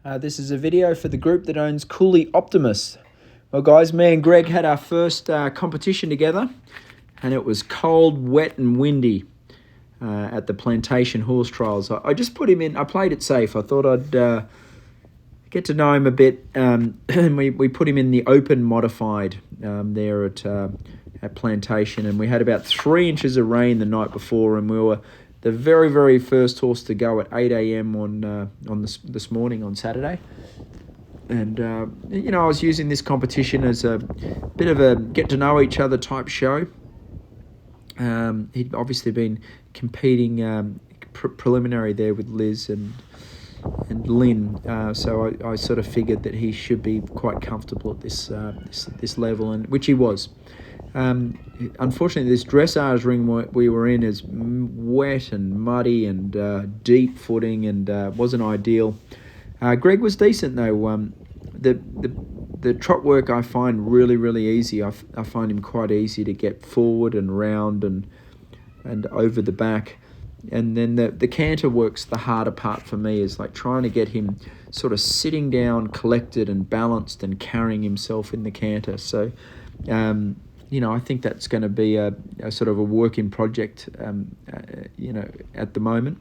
This is a video for the group that owns Cooley Optimus. Well, guys, me and Greg had our first competition together, and it was cold, wet, and windy at the Plantation horse trials. I just put him in. I played it safe. I thought I'd get to know him a bit. And we put him in the open modified there at Plantation, and we had about 3 inches of rain the night before, and we were the very, very first horse to go at 8 a.m. on this morning on Saturday. And, I was using this competition as a bit of a get-to-know-each-other type show. He'd obviously been competing preliminary there with Liz and Lynn, so I sort of figured that he should be quite comfortable at this level, and which he was. Unfortunately, this dressage ring we were in is wet and muddy and deep footing, and wasn't ideal. Greg was decent though. The trot work I find really easy. I find him quite easy to get forward and round and over the back. And then the canter work's the harder part for me, is like trying to get him sort of sitting down, collected and balanced and carrying himself in the canter. So, I think that's going to be a sort of a work in project, at the moment.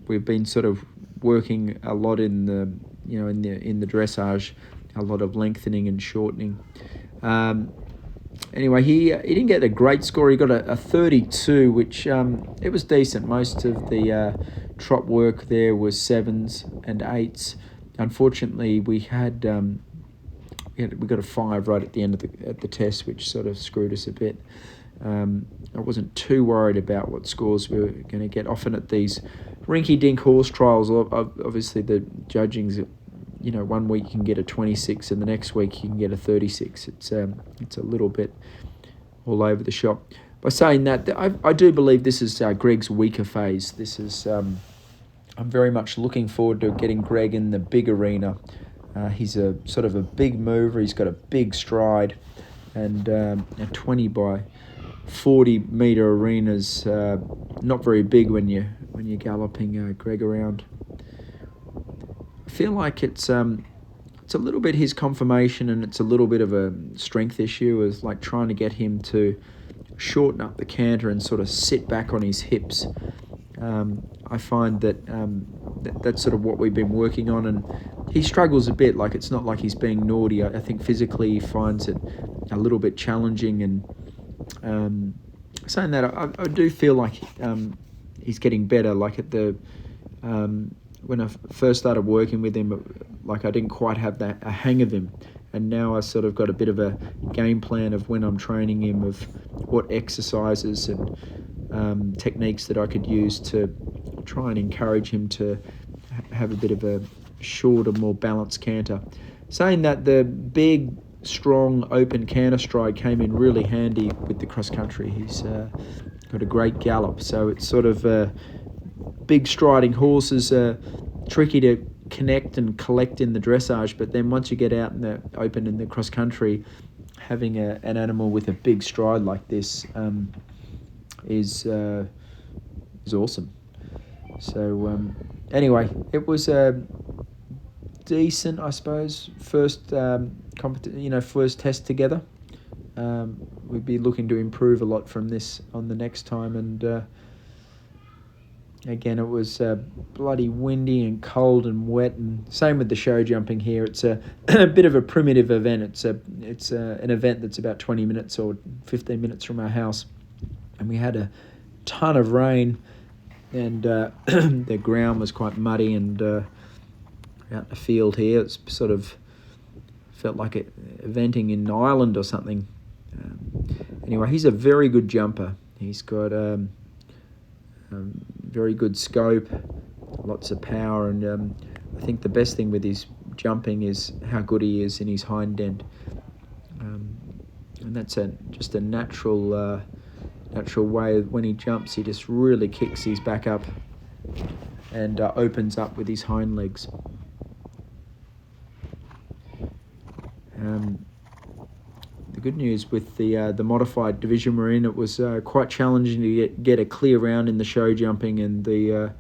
We've been sort of working a lot in the dressage, a lot of lengthening and shortening. Anyway, he didn't get a great score. He got a 32, which it was decent. Most of the trot work there was 7s and 8s. Unfortunately, we got a 5 right at the end of the test, which sort of screwed us a bit. I wasn't too worried about what scores we were going to get. Often at these rinky-dink horse trials, obviously the judging's, 1 week you can get a 26 and the next week you can get a 36. It's a little bit all over the shop. By saying that, I do believe this is Greg's weaker phase. This is I'm very much looking forward to getting Greg in the big arena. He's a sort of a big mover. He's got a big stride, and a 20 by 40 meter arena's not very big when you're galloping Greg around. I feel like it's a little bit his conformation, and it's a little bit of a strength issue, is like trying to get him to shorten up the canter and sort of sit back on his hips. I find that's sort of what we've been working on, and he struggles a bit. Like, it's not like he's being naughty. I think physically he finds it a little bit challenging, and saying that, I do feel like he's getting better. Like at the when I first started working with him, like I didn't quite have a hang of him, and now I sort of got a bit of a game plan of when I'm training him, of what exercises and techniques that I could use to try and encourage him to have a bit of a shorter, more balanced canter. Saying that, the big, strong, open canter stride came in really handy with the cross country. He's got a great gallop, so it's sort of big striding horses are tricky to connect and collect in the dressage, but then once you get out in the open in the cross country, having an animal with a big stride like this is awesome. So anyway, it was decent, I suppose. First first test together. We'd be looking to improve a lot from this on the next time, and again, it was bloody windy and cold and wet, and same with the show jumping here. It's a bit of a primitive event. It's an event that's about 20 minutes or 15 minutes from our house, and we had a ton of rain, and the ground was quite muddy, and out in the field here, it's sort of felt like eventing in Ireland or something. Anyway, he's a very good jumper. He's got very good scope, lots of power, and I think the best thing with his jumping is how good he is in his hind end, and that's just a natural way. When he jumps, he just really kicks his back up and opens up with his hind legs. The good news with the modified division we're in, it was quite challenging to get a clear round in the show jumping and the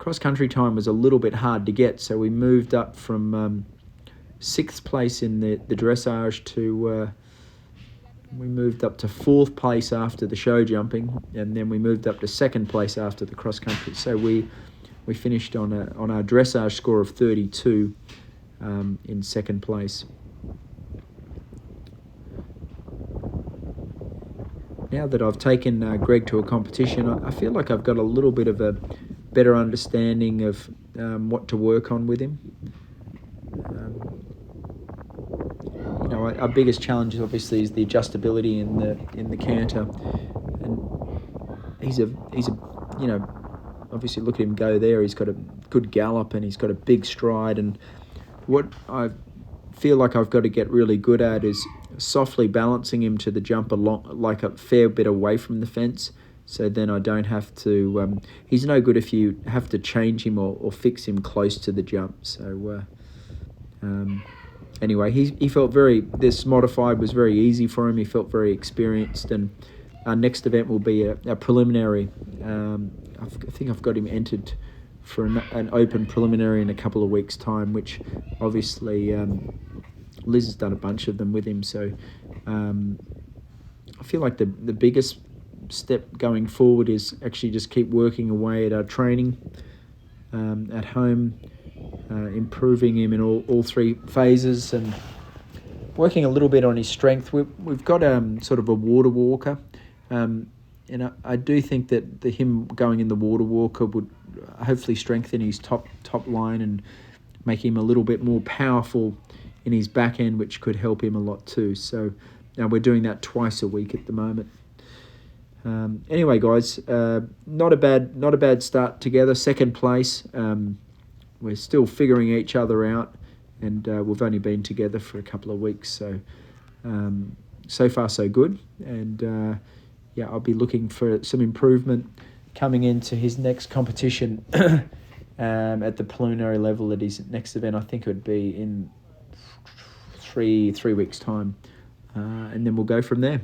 cross country time was a little bit hard to get, so we moved up from sixth place in the dressage to we moved up to fourth place after the show jumping, and then we moved up to second place after the cross country. So we finished on our dressage score of 32 in second place. Now that I've taken Greg to a competition, I feel like I've got a little bit of a better understanding of what to work on with him. Our biggest challenge obviously is the adjustability in the canter, and he's a obviously look at him go there. He's got a good gallop and he's got a big stride, and what I feel like I've got to get really good at is softly balancing him to the jump like a fair bit away from the fence, so then I don't have to he's no good if you have to change him or fix him close to the jump. So anyway, he felt this modified was very easy for him. He felt very experienced, and our next event will be a preliminary. I think I've got him entered for an open preliminary in a couple of weeks' time, which obviously Liz has done a bunch of them with him. So I feel like the biggest step going forward is actually just keep working away at our training at home, improving him in all three phases, and working a little bit on his strength. We've got sort of a water walker, and I do think that him going in the water walker would hopefully strengthen his top line and make him a little bit more powerful in his back end, which could help him a lot too. So now we're doing that twice a week at the moment. Anyway, guys, not a bad start together. Second place. We're still figuring each other out, and we've only been together for a couple of weeks. So so far so good, and I'll be looking for some improvement coming into his next competition at the preliminary level at his next event. I think it would be in three weeks' time, and then we'll go from there.